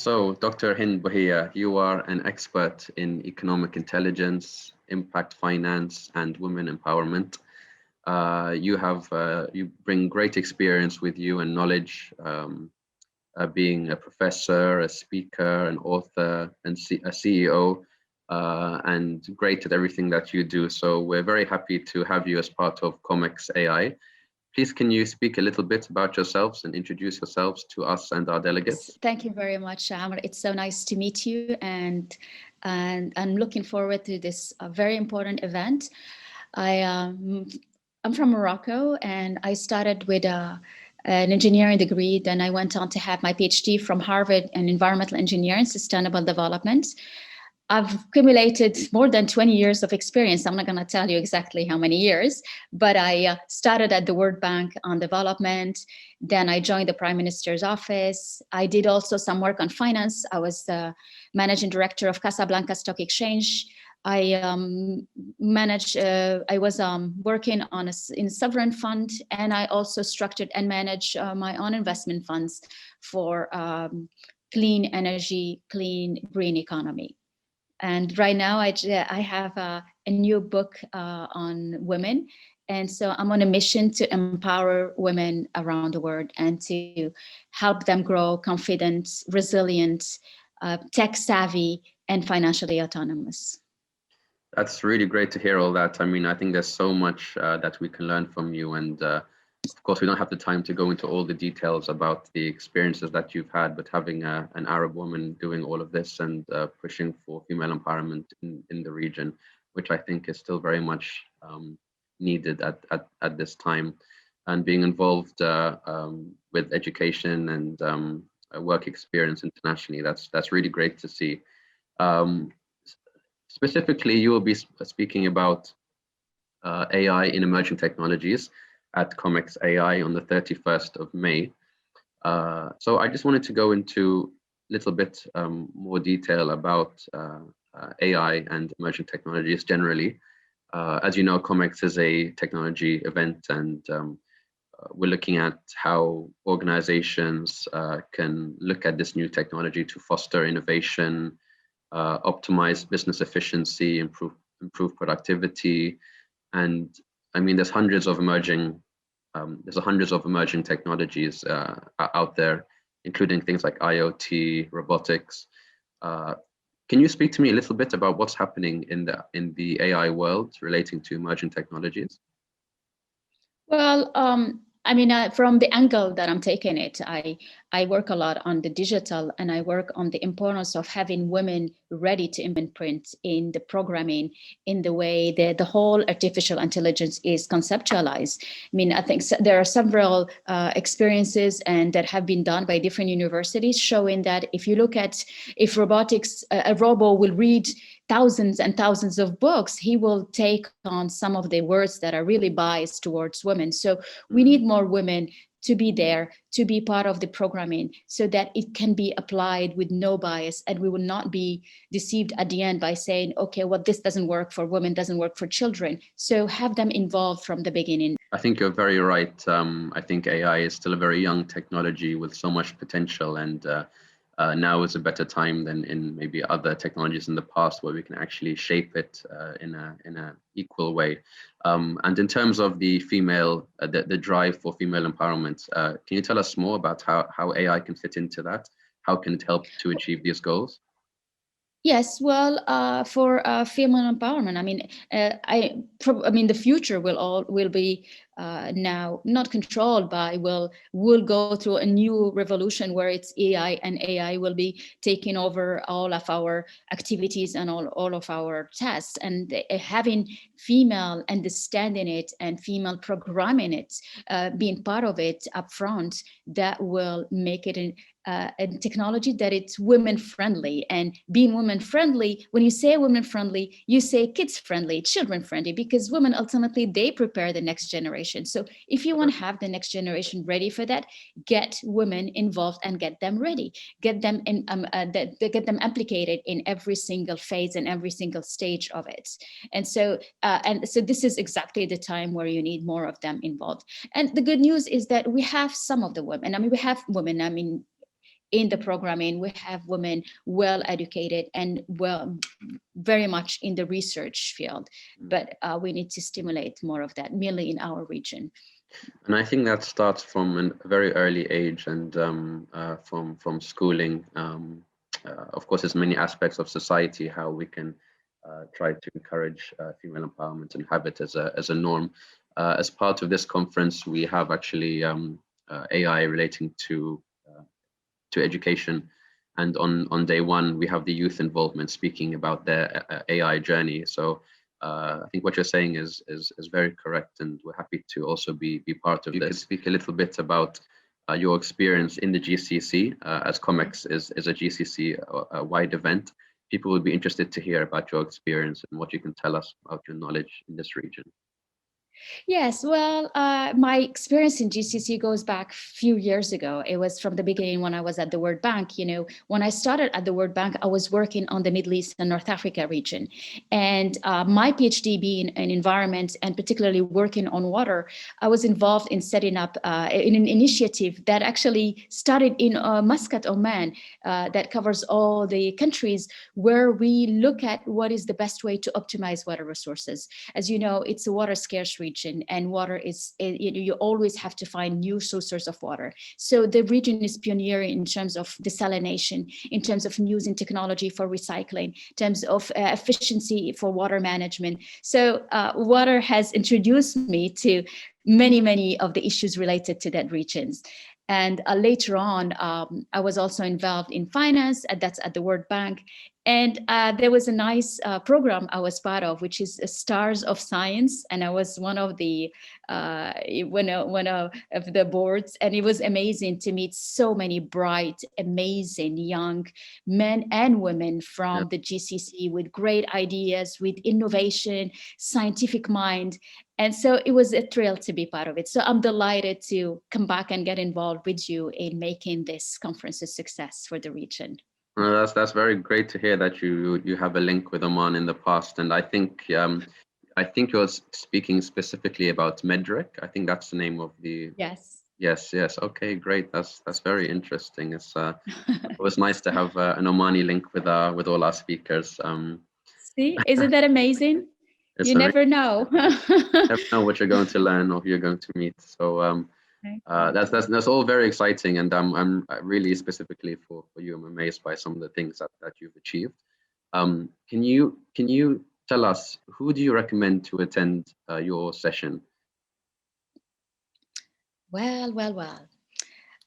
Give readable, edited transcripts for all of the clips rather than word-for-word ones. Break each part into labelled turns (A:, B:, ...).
A: So, Dr. Hynd Bouhia, you are an expert in economic intelligence, impact finance, and women empowerment. You bring great experience with you and knowledge, being a professor, a speaker, an author, and a CEO, and great at everything that you do. So we're very happy to have you as part of COMEX AI. Please, can you speak a little bit about yourselves and introduce yourselves to us and our delegates?
B: Thank you very much, Amr. It's so nice to meet you, and I'm looking forward to this very important event. I'm from Morocco, and I started with an engineering degree. Then I went on to have my PhD from Harvard in environmental engineering, sustainable development. I've accumulated more than 20 years of experience. I'm not going to tell you exactly how many years, but I started at the World Bank on development. Then I joined the Prime Minister's office. I did also some work on finance. I was the managing director of Casablanca Stock Exchange. I was working on in a sovereign fund, and I also structured and managed my own investment funds for clean energy, clean green economy. And right now I have a new book on women. And so I'm on a mission to empower women around the world and to help them grow confident, resilient, tech savvy, and financially autonomous.
A: That's really great to hear all that. I mean, I think there's so much that we can learn from you. And of course, we don't have the time to go into all the details about the experiences that you've had, but having an Arab woman doing all of this and pushing for female empowerment in the region, which I think is still very much needed at this time, and being involved with education and work experience internationally, that's really great to see. Specifically, you will be speaking about AI in emerging technologies at COMEX AI on the 31st of May. So I just wanted to go into a little bit more detail about AI and emerging technologies generally. As you know, COMEX is a technology event, and we're looking at how organizations can look at this new technology to foster innovation, optimize business efficiency, improve productivity. And I mean, there's hundreds of emerging technologies out there, including things like IoT, robotics. Can you speak to me a little bit about what's happening in the AI world relating to emerging technologies?
B: Well, I mean, from the angle that I'm taking it, I work a lot on the digital, and I work on the importance of having women ready to imprint in the programming, in the way that the whole artificial intelligence is conceptualized. I mean, I think there are several experiences and that have been done by different universities showing that if you look at if robotics, a robot will read thousands and thousands of books, he will take on some of the words that are really biased towards women. So we need more women to be there, to be part of the programming, so that it can be applied with no bias, and we will not be deceived at the end by saying, okay, well, this doesn't work for women, doesn't work for children. So have them involved from the beginning.
A: I think you're very right. I think AI is still a very young technology with so much potential, and now is a better time than in maybe other technologies in the past, where we can actually shape it in a equal way. And in terms of the the drive for female empowerment, can you tell us more about how AI can fit into that? How can it help to achieve these goals?
B: Yes, well, for female empowerment, I mean, I mean, the future will be now not controlled by will go through a new revolution where it's AI, and AI will be taking over all of our activities and all of our tasks. And having female understanding it and female programming it, being part of it upfront, that will make it a technology that it's women friendly. And being women friendly, when you say women friendly, you say kids friendly, children friendly, because women ultimately, they prepare the next generation. So if you want to have the next generation ready for that, get women involved and get them ready, get them get them implicated in every single phase and every single stage of it. And so this is exactly the time where you need more of them involved. And the good news is that we have some of the women. I mean, we have women. I mean, in the programming. We have women well educated and well, very much in the research field, but we need to stimulate more of that, mainly in our region.
A: And I think that starts from a very early age, and from schooling. Of course, there's many aspects of society how we can try to encourage female empowerment and have it as a norm. As part of this conference, we have actually AI relating to education, and on day one we have the youth involvement speaking about their AI journey. So I think what you're saying is very correct, and we're happy to also be part of this. You could speak a little bit about your experience in the GCC, as COMEX is a GCC wide event. People would be interested to hear about your experience and what you can tell us about your knowledge in this region.
B: Yes, well, my experience in GCC goes back a few years ago. It was from the beginning when I was at the World Bank. You know, when I started at the World Bank, I was working on the Middle East and North Africa region. And my PhD being in environment and particularly working on water, I was involved in setting up in an initiative that actually started in Muscat, Oman, that covers all the countries, where we look at what is the best way to optimize water resources. As you know, it's a water scarce region, and water is, you always have to find new sources of water. So the region is pioneering in terms of desalination, in terms of using technology for recycling, in terms of efficiency for water management. So water has introduced me to many of the issues related to that regions. And later on, I was also involved in finance, that's at the World Bank. And there was a nice program I was part of, which is Stars of Science. And I was one of the one of the boards. And it was amazing to meet so many bright, amazing young men and women from the GCC with great ideas, with innovation, scientific mind. And so it was a thrill to be part of it. So I'm delighted to come back and get involved with you in making this conference a success for the region.
A: That's very great to hear that you have a link with Oman in the past, and I think you're speaking specifically about MEDREC. I think that's the name of the.
B: Yes.
A: Yes. Okay, great. That's very interesting. It's it was nice to have an Omani link with all our speakers.
B: See, isn't that amazing? You
A: amazing.
B: Never know.
A: Never know what you're going to learn or who you're going to meet. So that's all very exciting, and I'm really specifically for you, I'm amazed by some of the things that you've achieved. Can you tell us, who do you recommend to attend your session?
B: Well.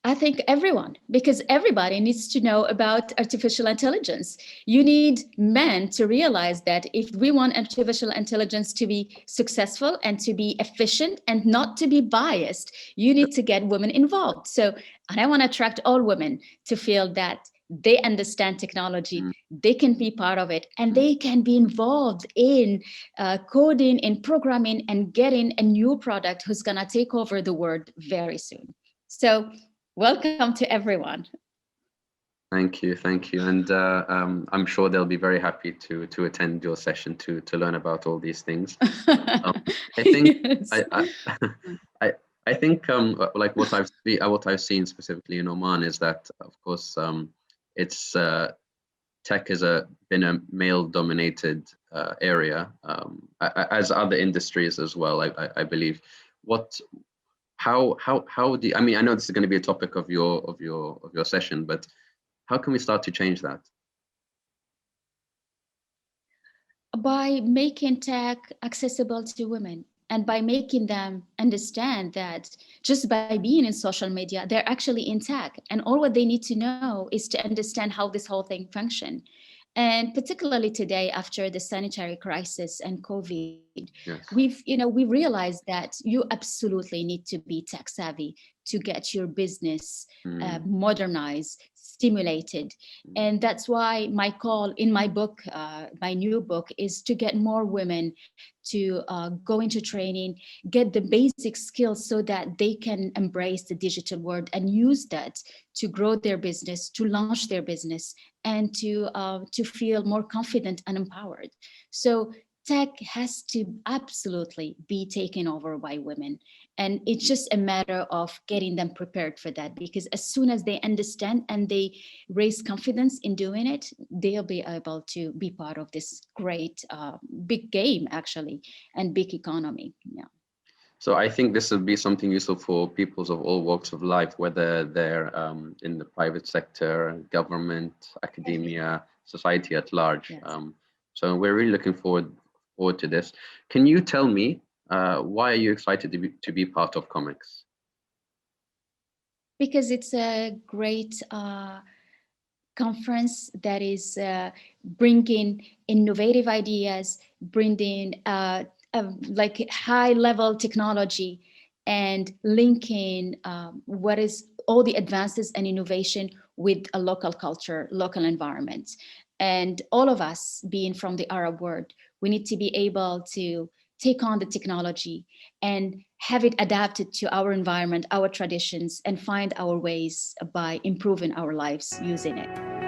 B: I think everyone, because everybody needs to know about artificial intelligence. You need men to realize that if we want artificial intelligence to be successful and to be efficient and not to be biased, you need to get women involved. So, and I want to attract all women to feel that they understand technology, they can be part of it, and they can be involved in coding, in programming, and getting a new product who's going to take over the world very soon. So, welcome to everyone.
A: Thank you, and I'm sure they'll be very happy to attend your session to learn about all these things. I think yes. I think like what I've seen specifically in Oman is that, of course, it's tech has been a male-dominated area, as other industries as well. I believe. How do you, I mean, I know this is going to be a topic of your session, but how can we start to change that?
B: By making tech accessible to women, and by making them understand that just by being in social media, they're actually in tech, and all what they need to know is to understand how this whole thing functions. And particularly today, after the sanitary crisis and COVID, yes, we realized that you absolutely need to be tech savvy to get your business modernized, stimulated. And that's why my call in my book, my new book, is to get more women to go into training, get the basic skills so that they can embrace the digital world and use that to grow their business, to launch their business, and to feel more confident and empowered. So tech has to absolutely be taken over by women. And it's just a matter of getting them prepared for that, because as soon as they understand and they raise confidence in doing it, they'll be able to be part of this great big game, actually, and big economy. Yeah.
A: So I think this will be something useful for peoples of all walks of life, whether they're in the private sector, government, academia, society at large.
B: Yes.
A: So we're really looking forward to this. Can you tell me why are you excited to be part of COMEX?
B: Because it's a great conference that is bringing innovative ideas, bringing like high level technology, and linking what is all the advances and innovation with a local culture, local environment. And all of us being from the Arab world, we need to be able to take on the technology and have it adapted to our environment, our traditions, and find our ways by improving our lives using it.